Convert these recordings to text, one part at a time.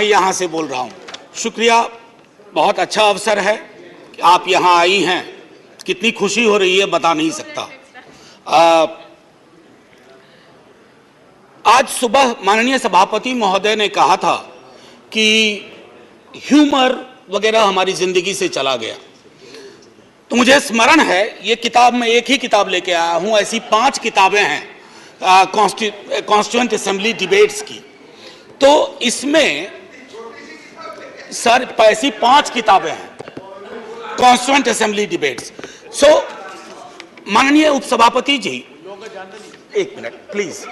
मैं यहाँ से बोल रहा हूँ। शुक्रिया, बहुत अच्छा अवसर है कि आप यहाँ आई हैं। कितनी खुशी हो रही है बता नहीं सकता। आज सुबह माननीय सभापति महोदय ने कहा था कि ह्यूमर वगैरह हमारी जिंदगी से चला गया, तो मुझे स्मरण है, ये किताब मैं एक ही किताब लेके आया हूँ, ऐसी 5 किताबें हैं कॉन्स्टिट्यूएंट असेंबली डिबेट्स की। तो इसमें सर ऐसी 5 किताबें हैं कॉन्स्टिट्यूएंट असेंबली डिबेट्स। सो माननीय उपसभापति जी, एक मिनट प्लीज।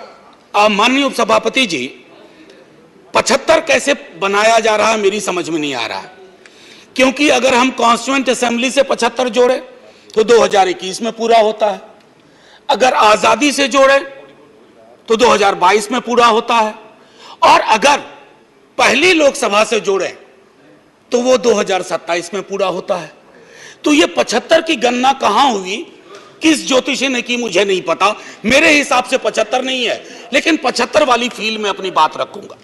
माननीय उपसभापति जी, 75 कैसे बनाया जा रहा है मेरी समझ में नहीं आ रहा है, क्योंकि अगर हम कॉन्स्टिट्यूएंट असेंबली से 75 जोड़े तो 2021 में पूरा होता है, अगर आजादी से जोड़े तो 2022 में पूरा होता है, और अगर पहली लोकसभा से जोड़े तो वो 2027 में पूरा होता है। तो ये 75 की गणना कहां हुई, किस ज्योतिषी ने की, मुझे नहीं पता। मेरे हिसाब से 75 नहीं है, लेकिन 75 वाली फील में अपनी बात रखूंगा।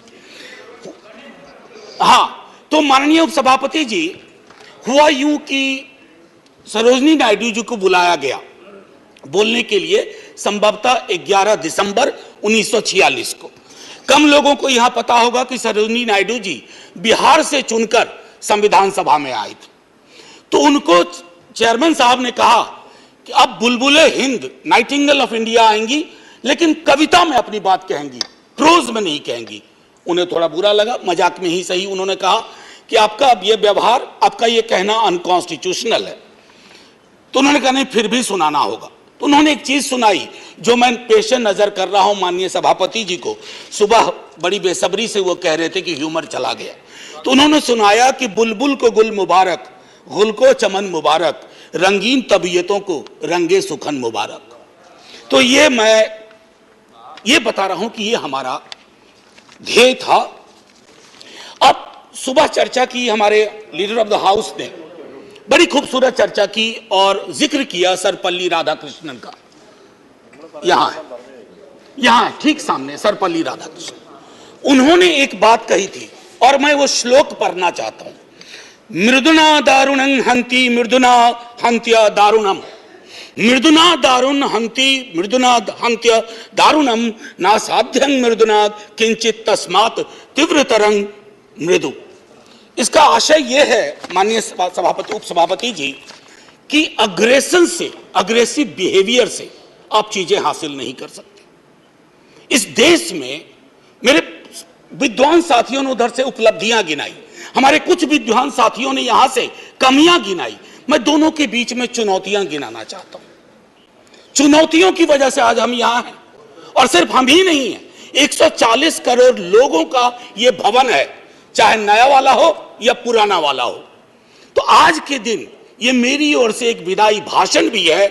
हाँ, तो माननीय उपसभापति जी, हुआ यूं कि सरोजिनी नायडू जी को बुलाया गया बोलने के लिए संभवतः 11 दिसंबर 1946 को। कम लोगों को यहां पता होगा कि सरोजिनी नायडू जी बिहार से चुनकर संविधान सभा में आई थी। तो उनको चेयरमैन साहब ने कहा कि अब बुलबुले हिंद, नाइटिंगेल ऑफ इंडिया आएंगी, लेकिन कविता में अपनी बात कहेंगी, प्रोज में नहीं कहेंगी। उन्हें थोड़ा बुरा लगा, मजाक में ही सही। उन्होंने कहा कि आपका अब ये व्यवहार, आपका ये कहना अनकॉन्स्टिट्यूशनल है। तो उन्होंने कहा नहीं, फिर भी सुनाना होगा। तो उन्होंने एक चीज सुनाई जो मैं पेश नजर कर रहा हूं माननीय सभापति जी को। सुबह बड़ी बेसब्री से वो कह रहे थे कि ह्यूमर चला गया, तो उन्होंने सुनाया कि बुलबुल को गुल मुबारक, गुल को चमन मुबारक, रंगीन तबीयतों को रंगे सुखन मुबारक। तो ये मैं ये बता रहा हूं कि ये हमारा ध्येय था। अब सुबह चर्चा की, हमारे लीडर ऑफ द हाउस ने बड़ी खूबसूरत चर्चा की और जिक्र किया सर्वपल्ली राधाकृष्णन का। यहां है, यहां है ठीक सामने सर्वपल्ली राधाकृष्णन। उन्होंने एक बात कही थी और मैं वो श्लोक पढ़ना चाहता हूं। मृदुना दारुणं हंति मृदुना हंत्य दारुणम, मृदुना दारुण हंति मृदुना हंत्य दारुणम, ना साध्यं मृदुना किंचित तस्मात् तीव्रतरं मृदु। इसका आशय यह है माननीय सभापति, उपसभापति जी, कि अग्रेशन से, अग्रेसिव बिहेवियर से आप चीजें हासिल नहीं कर सकते। इस देश में मेरे विद्वान साथियों ने उधर से उपलब्धियां गिनाई, हमारे कुछ विद्वान साथियों ने यहां से कमियां गिनाई। मैं दोनों के बीच में चुनौतियां गिनाना चाहता हूं। चुनौतियों की वजह से आज हम यहां हैं, और सिर्फ हम ही नहीं हैं, 140 करोड़ लोगों का यह भवन है, चाहे नया वाला हो या पुराना वाला हो। तो आज के दिन ये मेरी ओर से एक विदाई भाषण भी है,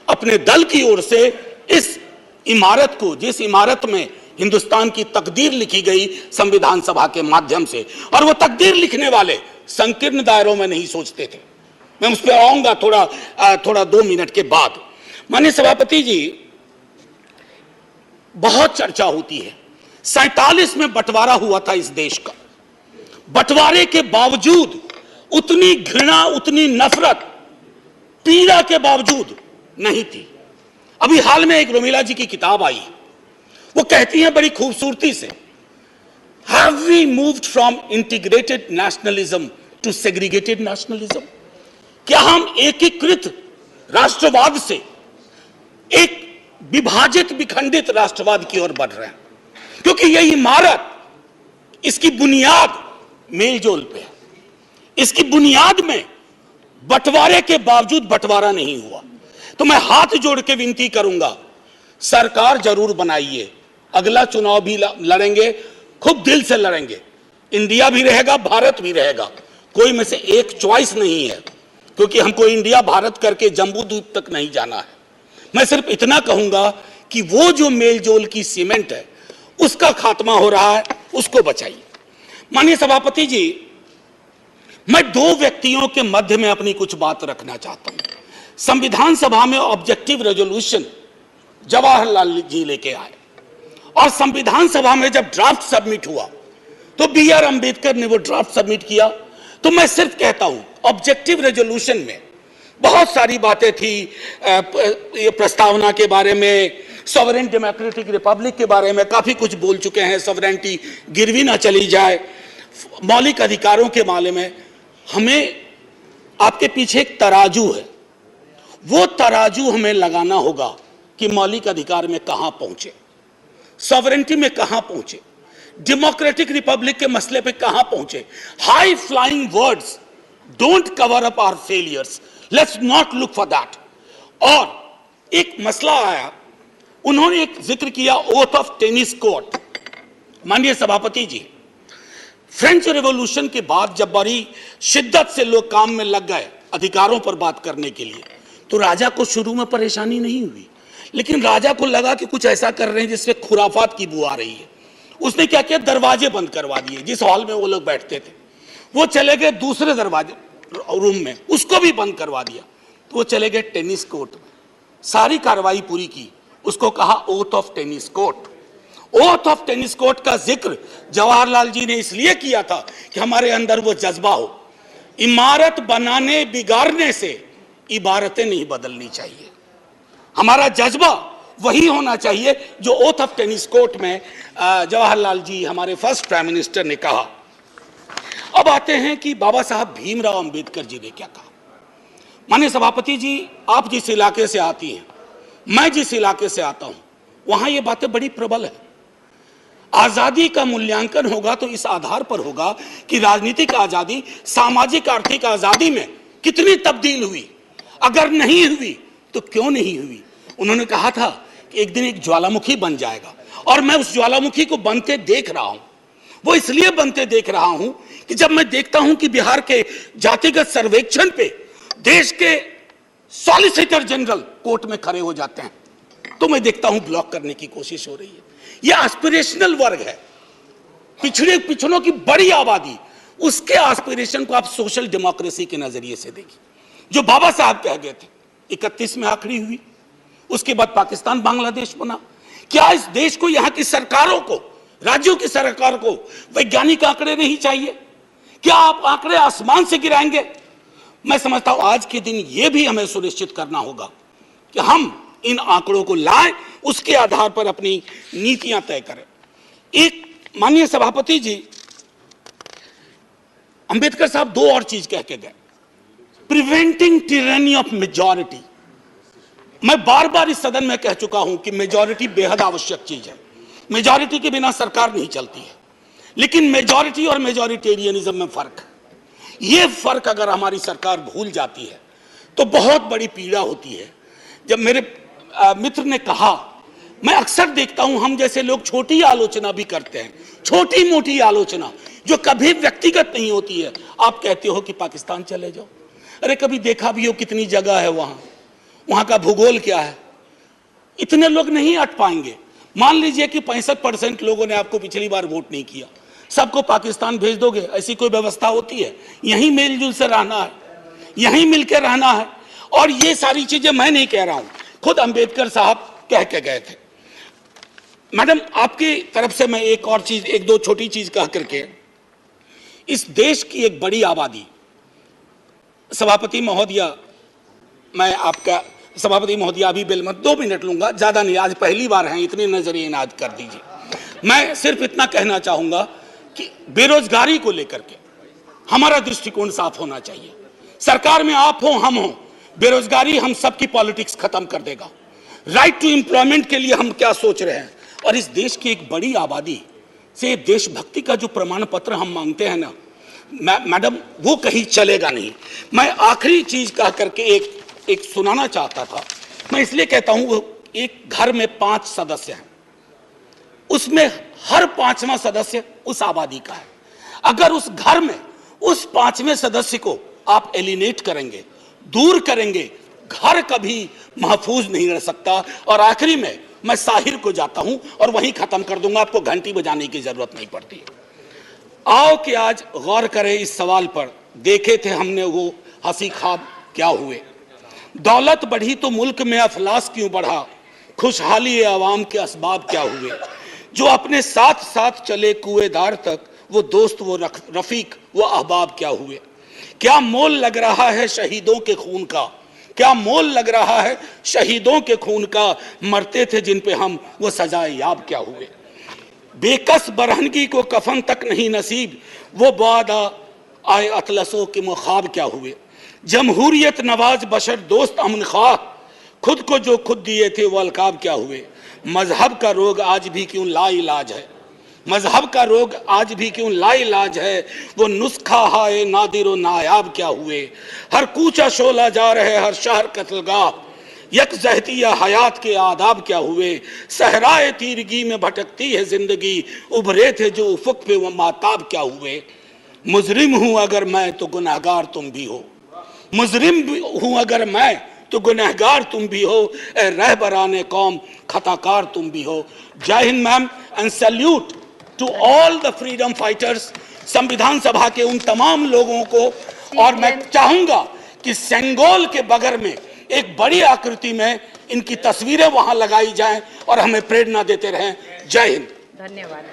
अपने दल की ओर से, इस इमारत को, जिस इमारत में हिंदुस्तान की तकदीर लिखी गई संविधान सभा के माध्यम से। और वो तकदीर लिखने वाले संकीर्ण दायरों में नहीं सोचते थे। मैं उस पर आऊंगा थोड़ा 2 मिनट के बाद। माननीय सभापति जी, बहुत चर्चा होती है, 47 में बंटवारा हुआ था इस देश का। बंटवारे के बावजूद उतनी घृणा, उतनी नफरत, पीड़ा के बावजूद नहीं थी। अभी हाल में एक रोमिला जी की किताब आई, वो कहती हैं बड़ी खूबसूरती से, have we moved from integrated nationalism to segregated nationalism? क्या हम एकीकृत राष्ट्रवाद से एक विभाजित, विखंडित राष्ट्रवाद की ओर बढ़ रहे हैं? क्योंकि यह इमारत, इसकी बुनियाद मेलजोल पे है। इसकी बुनियाद में बंटवारे के बावजूद बंटवारा नहीं हुआ। तो मैं हाथ जोड़ के विनती करूंगा, सरकार जरूर बनाइए, अगला चुनाव भी लड़ेंगे, खूब दिल से लड़ेंगे। इंडिया भी रहेगा, भारत भी रहेगा, कोई में से एक चॉइस नहीं है, क्योंकि हमको इंडिया भारत करके जम्बू द्वीप तक नहीं जाना है। मैं सिर्फ इतना कहूंगा कि वो जो मेलजोल की सीमेंट है, उसका खात्मा हो रहा है, उसको बचाइए। माननीय सभापति जी, मैं 2 व्यक्तियों के मध्य में अपनी कुछ बात रखना चाहता हूं। संविधान सभा में ऑब्जेक्टिव रेजोल्यूशन जवाहरलाल जी लेके आए, और संविधान सभा में जब ड्राफ्ट सबमिट हुआ तो बी आर अंबेडकर ने वो ड्राफ्ट सबमिट किया। तो मैं सिर्फ कहता हूं ऑब्जेक्टिव रेजोल्यूशन में बहुत सारी बातें थी, ये प्रस्तावना के बारे में, सॉवरेन डेमोक्रेटिक रिपब्लिक के बारे में काफी कुछ बोल चुके हैं, सॉवरेनिटी गिरवी ना चली जाए, मौलिक अधिकारों के बारे में। हमें आपके पीछे एक तराजू है, वो तराजू हमें लगाना होगा कि मौलिक अधिकार में कहां पहुंचे, सॉवरेनिटी में कहां पहुंचे, डेमोक्रेटिक रिपब्लिक के मसले पे कहां पहुंचे। High flying words don't cover up our failures, let's not look for that. और एक मसला आया, उन्होंने एक जिक्र किया ओथ ऑफ टेनिस कोर्ट। माननीय सभापति जी, फ्रेंच रेवोल्यूशन के बाद जब बड़ी शिद्दत से लोग काम में लग गए अधिकारों पर बात करने के लिए, तो राजा को शुरू में परेशानी नहीं हुई, लेकिन राजा को लगा कि कुछ ऐसा कर रहे हैं जिससे खुराफात की बू आ रही है। उसने क्या किया, दरवाजे बंद करवा दिए। जिस हॉल में वो लोग बैठते थे वो चले गए दूसरे दरवाजे रूम में, उसको भी बंद करवा दिया। तो वो चले गए टेनिस कोर्ट में, सारी कार्रवाई पूरी की, उसको कहा oath of tennis court. Oath of tennis court का जिक्र जवाहरलाल जी ने इसलिए किया था कि हमारे अंदर वो जज्बा हो, इमारत बनाने बिगाड़ने से इबारतें नहीं बदलनी चाहिए। हमारा जज्बा वही होना चाहिए जो ओथ ऑफ टेनिस कोर्ट में जवाहरलाल जी हमारे फर्स्ट प्राइम मिनिस्टर ने कहा। अब आते हैं कि बाबा साहब भीमराव अंबेडकर जी ने क्या कहा। माननीय सभापति जी, आप जिस इलाके से आती हैं, मैं जिस इलाके से आता हूं, वहां ये बातें बड़ी प्रबल है। आजादी का मूल्यांकन होगा तो इस आधार पर होगा कि राजनीतिक आजादी, सामाजिक आर्थिक आजादी में कितनी तब्दील हुई, अगर नहीं हुई तो क्यों नहीं हुई। उन्होंने कहा था कि एक दिन एक ज्वालामुखी बन जाएगा, और मैं उस ज्वालामुखी को बनते देख रहा हूं। वो इसलिए बनते देख रहा हूं कि जब मैं देखता हूं कि बिहार के जातिगत सर्वेक्षण पे देश के सॉलिसिटर जनरल कोर्ट में खड़े हो जाते हैं, तो मैं देखता हूं ब्लॉक करने की कोशिश हो रही है। यह एस्पिरेशनल वर्ग है, पिछड़ों की बड़ी आबादी, उसके एस्पिरेशन को आप सोशल डेमोक्रेसी के नजरिए से देखिए। जो बाबा साहब कह गए थे 31 में आखिरी हुई, उसके बाद पाकिस्तान बांग्लादेश बना। क्या इस देश को, यहां की सरकारों को, राज्यों की सरकार को वैज्ञानिक आंकड़े नहीं चाहिए? क्या आप आंकड़े आसमान से गिराएंगे? मैं समझता हूं आज के दिन यह भी हमें सुनिश्चित करना होगा कि हम इन आंकड़ों को लाएं, उसके आधार पर अपनी नीतियां तय करें। एक माननीय सभापति जी, अंबेडकर साहब दो और चीज कह के गए, प्रिवेंटिंग टिरनी ऑफ मेजॉरिटी। मैं बार बार इस सदन में कह चुका हूं कि मेजॉरिटी बेहद आवश्यक चीज है, मेजॉरिटी के बिना सरकार नहीं चलती है, लेकिन मेजॉरिटी और मेजॉरिटेरियनिज्म में फर्क है। यह फर्क अगर हमारी सरकार भूल जाती है तो बहुत बड़ी पीड़ा होती है। जब मेरे मित्र ने कहा, मैं अक्सर देखता हूं हम जैसे लोग छोटी आलोचना भी करते हैं, छोटी मोटी आलोचना जो कभी व्यक्तिगत नहीं होती है। आप कहते हो कि पाकिस्तान चले जाओ, अरे कभी देखा भी हो कितनी जगह है वहां का भूगोल क्या है, इतने लोग नहीं अट पाएंगे। मान लीजिए कि 65% लोगों ने आपको पिछली बार वोट नहीं किया, सबको पाकिस्तान भेज दोगे? ऐसी कोई व्यवस्था होती है? यहीं मेलजुल से रहना है, यहीं मिलकर रहना है। और ये सारी चीजें मैं नहीं कह रहा हूं, खुद अंबेडकर साहब कह के गए थे। मैडम, आपकी तरफ से मैं एक और चीज, एक दो छोटी चीज कह करके, इस देश की एक बड़ी आबादी, सभापति महोदया, मैं आपका सभापति महोदया अभी बिल मत, 2 मिनट लूंगा, ज्यादा नहीं, आज पहली बार हैं, इतनी नजरिए इनाद कर दीजिए। मैं सिर्फ इतना कहना चाहूंगा कि बेरोजगारी को लेकर के हमारा दृष्टिकोण साफ होना चाहिए। सरकार में आप हो, हम हो, बेरोजगारी हम सबकी पॉलिटिक्स खत्म कर देगा। राइट टू एम्प्लॉयमेंट के लिए हम क्या सोच रहे हैं, और इस देश की एक बड़ी आबादी से देशभक्ति का जो प्रमाण पत्र हम मांगते हैं ना मैडम, वो कहीं चलेगा नहीं। मैं आखिरी चीज कह करके एक सुनाना चाहता था। मैं इसलिए कहता हूं, एक घर में 5 सदस्य हैं, उसमें हर 5वां सदस्य उस आबादी का है। अगर उस घर में उस 5वें सदस्य को आप एलिनेट करेंगे, दूर करेंगे, घर कभी महफूज नहीं रह सकता। और आखिरी में मैं साहिर को जाता हूं और वहीं खत्म कर दूंगा, आपको घंटी बजाने की जरूरत नहीं पड़ती। आओ कि आज गौर करें इस सवाल पर, देखे थे हमने वो हंसी ख्वाब क्या हुए। दौलत बढ़ी तो मुल्क में अफलास क्यों बढ़ा, खुशहाली अवाम के असबाब क्या हुए। जो अपने साथ साथ चले कुएदार तक, वो दोस्त, वो रफीक, वो अहबाब क्या हुए? क्या मोल लग रहा है शहीदों के खून का? क्या मोल लग रहा है शहीदों के खून का? मरते थे जिन पे हम, वो सजाए याब क्या हुए? बेकस बरहनगी को कफन तक नहीं नसीब, वो बादा आए अतलसों के मुखाब क्या हुए? जमहूरियत नवाज बशर दोस्त अमन ख्वाह, खुद को जो खुद दिए थे वो अलकाब क्या हुए? मजहब का रोग आज भी क्यों लाइलाज है? मजहब का रोग आज भी क्यों लाइलाज है? वो नुस्खा हाय नादिर नायाब क्या हुए? हर कूचा शोला जा रहे, हर शहर कत्लगाह, यकजहती हयात के आदाब क्या हुए? सहराए तीरगी में भटकती है जिंदगी, उभरे थे जो उफक पे वो माताब क्या हुए? मुजरिम हूं अगर मैं तो गुनहगार तुम भी हो, मुजरिम हूं अगर मैं तो गुनहगार तुम भी हो, ए रहबराने कौम खताकार तुम भी हो। Jai Hind ma'am, and salute to all the freedom fighters. संविधान सभा के उन तमाम लोगों को, और मैं चाहूंगा कि सेंगोल के बगल में एक बड़ी आकृति में इनकी तस्वीरें वहां लगाई जाएं और हमें प्रेरणा देते रहें। जय हिंद। धन्यवाद।